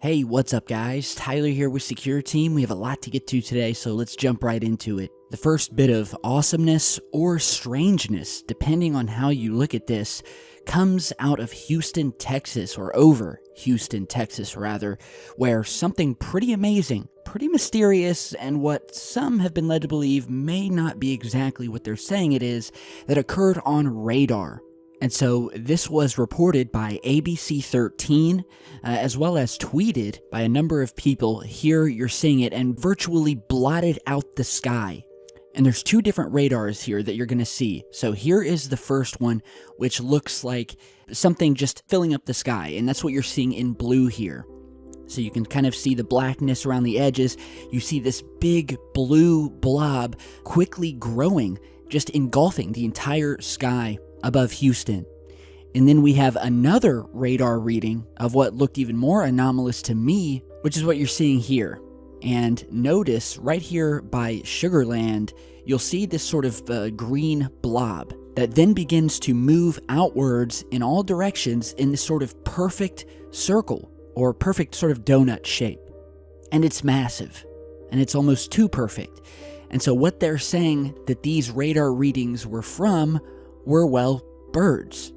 Hey, what's up guys? Tyler here with Secure Team. We have a lot to get to today, so let's jump right into it. The first bit of awesomeness or strangeness, depending on how you look at this, comes out of Houston, Texas, or over Houston, Texas rather, where something pretty amazing, pretty mysterious, and what some have been led to believe may not be exactly what they're saying it is, that occurred on radar. And so this was reported by ABC 13, as well as tweeted by a number of people. Here you're seeing it and virtually blotted out the sky. And there's two different radars here that you're going to see. So here is the first one, which looks like something just filling up the sky. And that's what you're seeing in blue here. So you can kind of see the blackness around the edges. You see this big blue blob quickly growing, just engulfing the entire sky above Houston. And then we have another radar reading of what looked even more anomalous to me, which is what you're seeing here. And notice right here by Sugarland, you'll see this sort of green blob that then begins to move outwards in all directions in this sort of perfect circle or perfect sort of donut shape. And it's massive, and it's almost too perfect. And so what they're saying that these radar readings were from were, well, birds.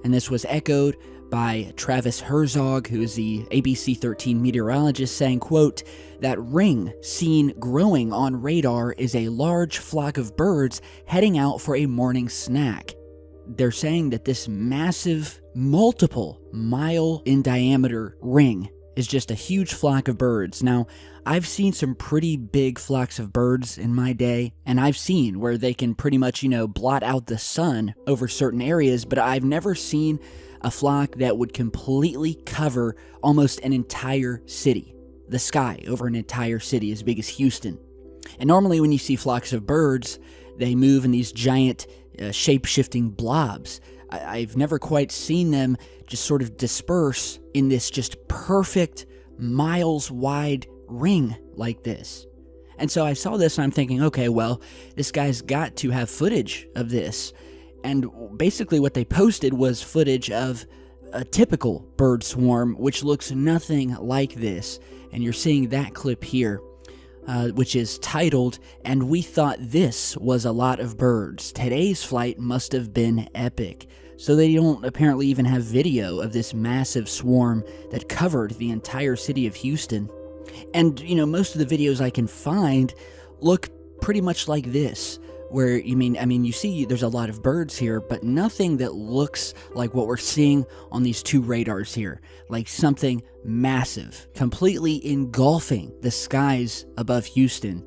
And this was echoed by Travis Herzog, who is the ABC 13 meteorologist, saying, quote, "That ring seen growing on radar is a large flock of birds heading out for a morning snack." They're saying that this massive, multiple mile in diameter ring is just a huge flock of birds. Now, I've seen some pretty big flocks of birds in my day, and I've seen where they can pretty much, blot out the sun over certain areas, but I've never seen a flock that would completely cover almost an entire city. The sky over an entire city as big as Houston. And normally when you see flocks of birds, they move in these giant shape-shifting blobs. I've never quite seen them just sort of disperse in this just perfect miles-wide ring like this. And so I saw this and I'm thinking, okay, well, this guy's got to have footage of this. And basically what they posted was footage of a typical bird swarm, which looks nothing like this. And you're seeing that clip here, which is titled, "And We Thought This Was a Lot of Birds. Today's flight must have been epic." So they don't apparently even have video of this massive swarm that covered the entire city of Houston. And, most of the videos I can find look pretty much like this, where, you see there's a lot of birds here, but nothing that looks like what we're seeing on these two radars here, like something massive, completely engulfing the skies above Houston.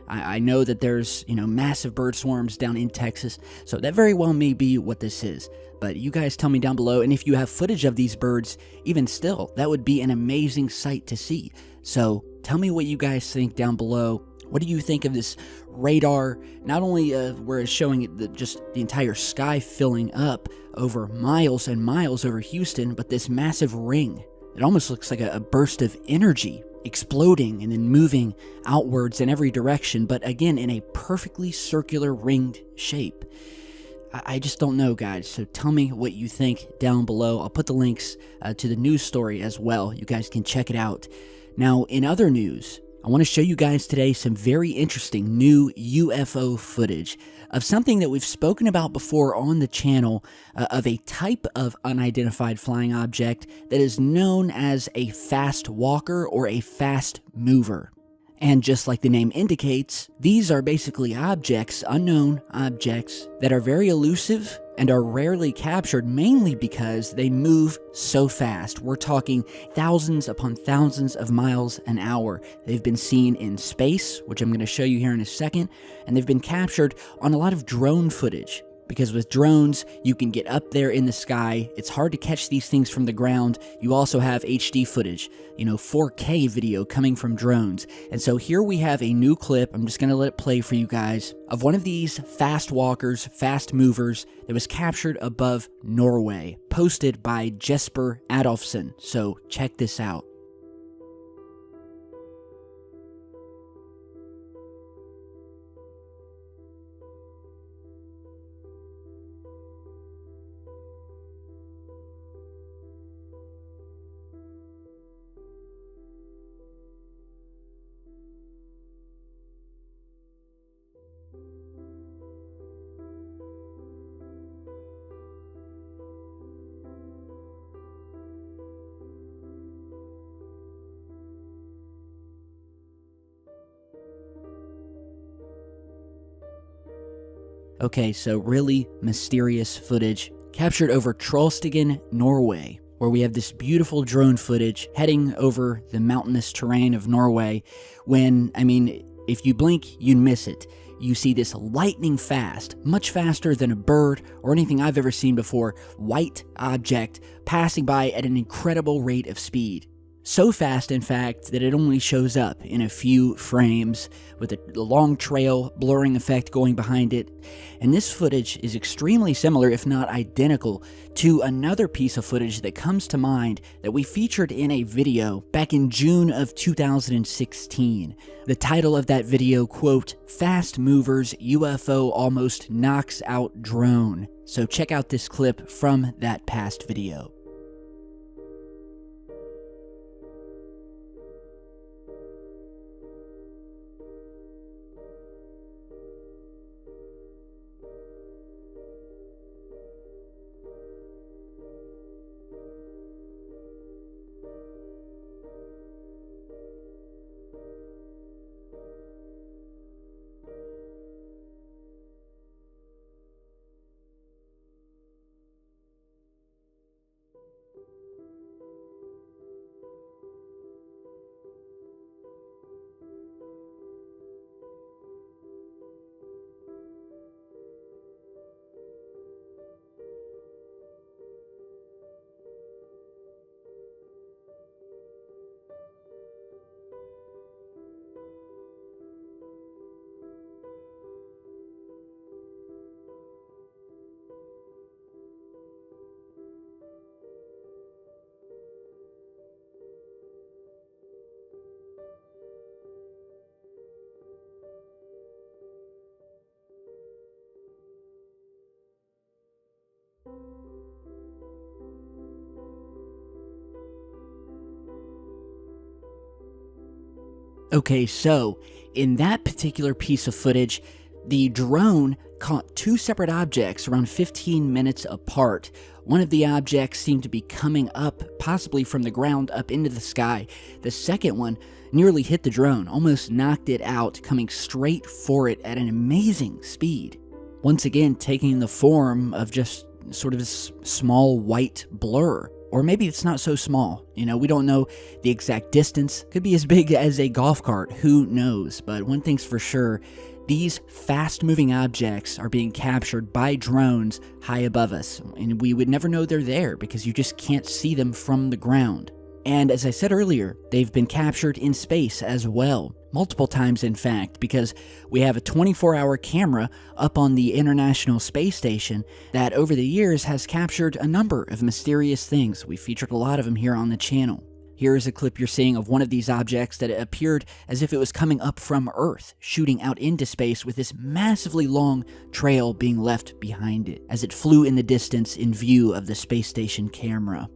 I know that there's, massive bird swarms down in Texas, so that very well may be what this is. But you guys tell me down below, and if you have footage of these birds, even still, that would be an amazing sight to see. So tell me what you guys think down below. What do you think of this radar? Not only where it's showing just the entire sky filling up over miles and miles over Houston, but this massive ring. It almost looks like a burst of energy exploding and then moving outwards in every direction, but again in a perfectly circular ringed shape. I just don't know, guys, so tell me what you think down below. I'll put the links to the news story as well. You guys can check it out. Now, in other news, I want to show you guys today some very interesting new UFO footage of something that we've spoken about before on the channel, of a type of unidentified flying object that is known as a fast walker or a fast mover. And just like the name indicates, these are basically objects, unknown objects, that are very elusive and are rarely captured, mainly because they move so fast. We're talking thousands upon thousands of miles an hour. They've been seen in space, which I'm going to show you here in a second, and they've been captured on a lot of drone footage. Because with drones, you can get up there in the sky. It's hard to catch these things from the ground. You also have HD footage, 4K video coming from drones. And so here we have a new clip. I'm just going to let it play for you guys, of one of these fast walkers, fast movers that was captured above Norway, posted by Jesper Adolfsson. So check this out. Okay, so really mysterious footage captured over Trollstigen, Norway, where we have this beautiful drone footage heading over the mountainous terrain of Norway when, I mean, if you blink, you'd miss it. You see this lightning fast, much faster than a bird or anything I've ever seen before, white object passing by at an incredible rate of speed. So fast, in fact, that it only shows up in a few frames, with a long trail blurring effect going behind it. And this footage is extremely similar, if not identical, to another piece of footage that comes to mind that we featured in a video back in June of 2016. The title of that video, quote, "Fast Movers UFO Almost Knocks Out Drone." So check out this clip from that past video. Okay, so in that particular piece of footage, the drone caught two separate objects around 15 minutes apart. One of the objects seemed to be coming up, possibly from the ground up into the sky. The second one nearly hit the drone, almost knocked it out, coming straight for it at an amazing speed. Once again, taking the form of just sort of this small white blur. Or maybe it's not so small. You know, we don't know the exact distance. Could be as big as a golf cart. Who knows? But one thing's for sure, these fast-moving objects are being captured by drones high above us. And we would never know they're there because you just can't see them from the ground. And as I said earlier, they've been captured in space as well. Multiple times, in fact, because we have a 24-hour camera up on the International Space Station that over the years has captured a number of mysterious things. We featured a lot of them here on the channel. Here is a clip you're seeing of one of these objects that appeared as if it was coming up from Earth, shooting out into space with this massively long trail being left behind it as it flew in the distance in view of the space station camera.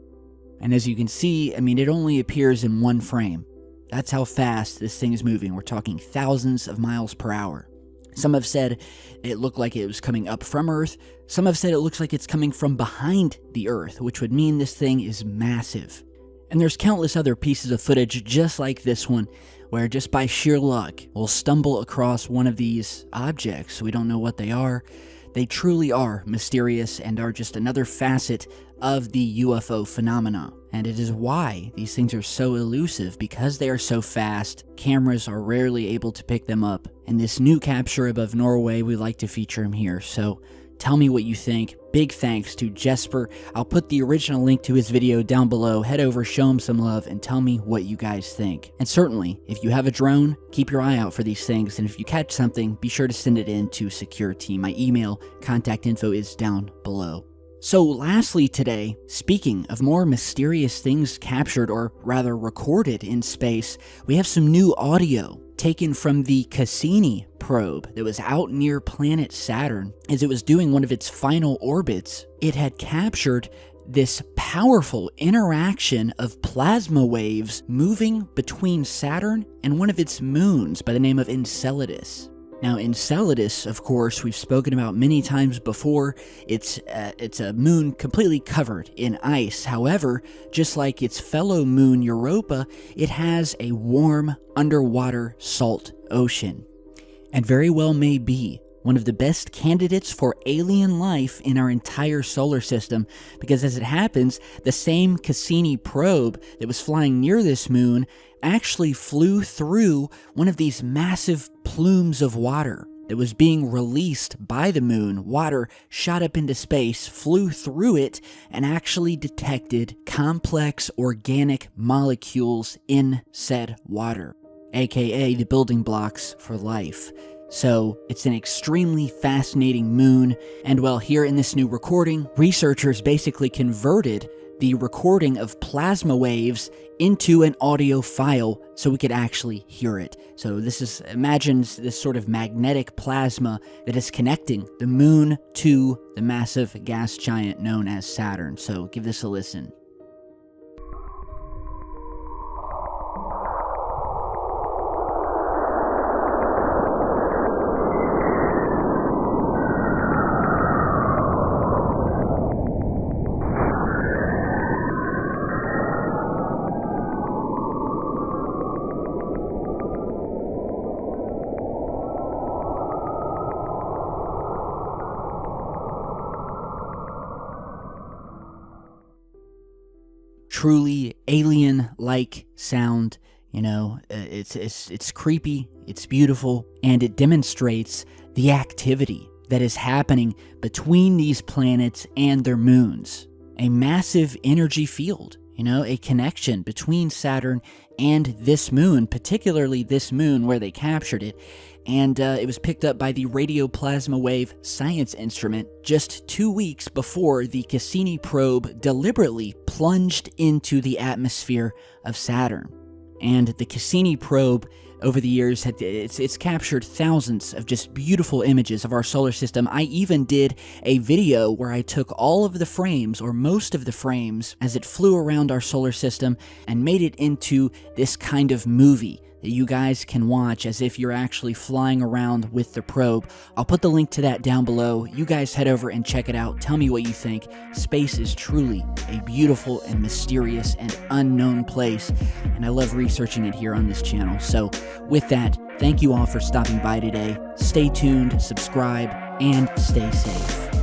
And as you can see, I mean, it only appears in one frame. That's how fast this thing is moving. We're talking thousands of miles per hour. Some have said it looked like it was coming up from Earth. Some have said it looks like it's coming from behind the Earth, which would mean this thing is massive. And there's countless other pieces of footage just like this one, where just by sheer luck, we'll stumble across one of these objects. We don't know what they are. They truly are mysterious and are just another facet of the UFO phenomena. And it is why these things are so elusive, because they are so fast. Cameras are rarely able to pick them up. And this new capture above Norway, we like to feature him here. So tell me what you think. Big thanks to Jesper. I'll put the original link to his video down below. Head over, show him some love, and tell me what you guys think. And certainly, if you have a drone, keep your eye out for these things. And if you catch something, be sure to send it in to Secure Team. My email, contact info is down below. So lastly today, speaking of more mysterious things captured, or rather recorded in space, we have some new audio taken from the Cassini probe that was out near planet Saturn. As it was doing one of its final orbits, it had captured this powerful interaction of plasma waves moving between Saturn and one of its moons by the name of Enceladus. Now, Enceladus, of course, we've spoken about many times before. It's a moon completely covered in ice. However, just like its fellow moon Europa, it has a warm underwater salt ocean. And very well may be one of the best candidates for alien life in our entire solar system, because as it happens, the same Cassini probe that was flying near this moon actually flew through one of these massive plumes of water that was being released by the moon. Water shot up into space, flew through it, and actually detected complex organic molecules in said water, aka the building blocks for life. So it's an extremely fascinating moon, and well, here in this new recording, researchers basically converted the recording of plasma waves into an audio file so we could actually hear it. So imagine this sort of magnetic plasma that is connecting the moon to the massive gas giant known as Saturn. So give this a listen. Truly alien-like sound, it's creepy, it's beautiful, and it demonstrates the activity that is happening between these planets and their moons. A massive energy field, a connection between Saturn and this moon, particularly this moon where they captured it. And it was picked up by the Radio Plasma Wave Science Instrument just 2 weeks before the Cassini probe deliberately plunged into the atmosphere of Saturn. And the Cassini probe, over the years, it's captured thousands of just beautiful images of our solar system. I even did a video where I took all of the frames, or most of the frames, as it flew around our solar system and made it into this kind of movie that you guys can watch as if you're actually flying around with the probe. I'll put the link to that down below. You guys head over and check it out. Tell me what you think. Space is truly a beautiful and mysterious and unknown place, and I love researching it here on this channel. So with that, thank you all for stopping by today. Stay tuned, subscribe, and stay safe.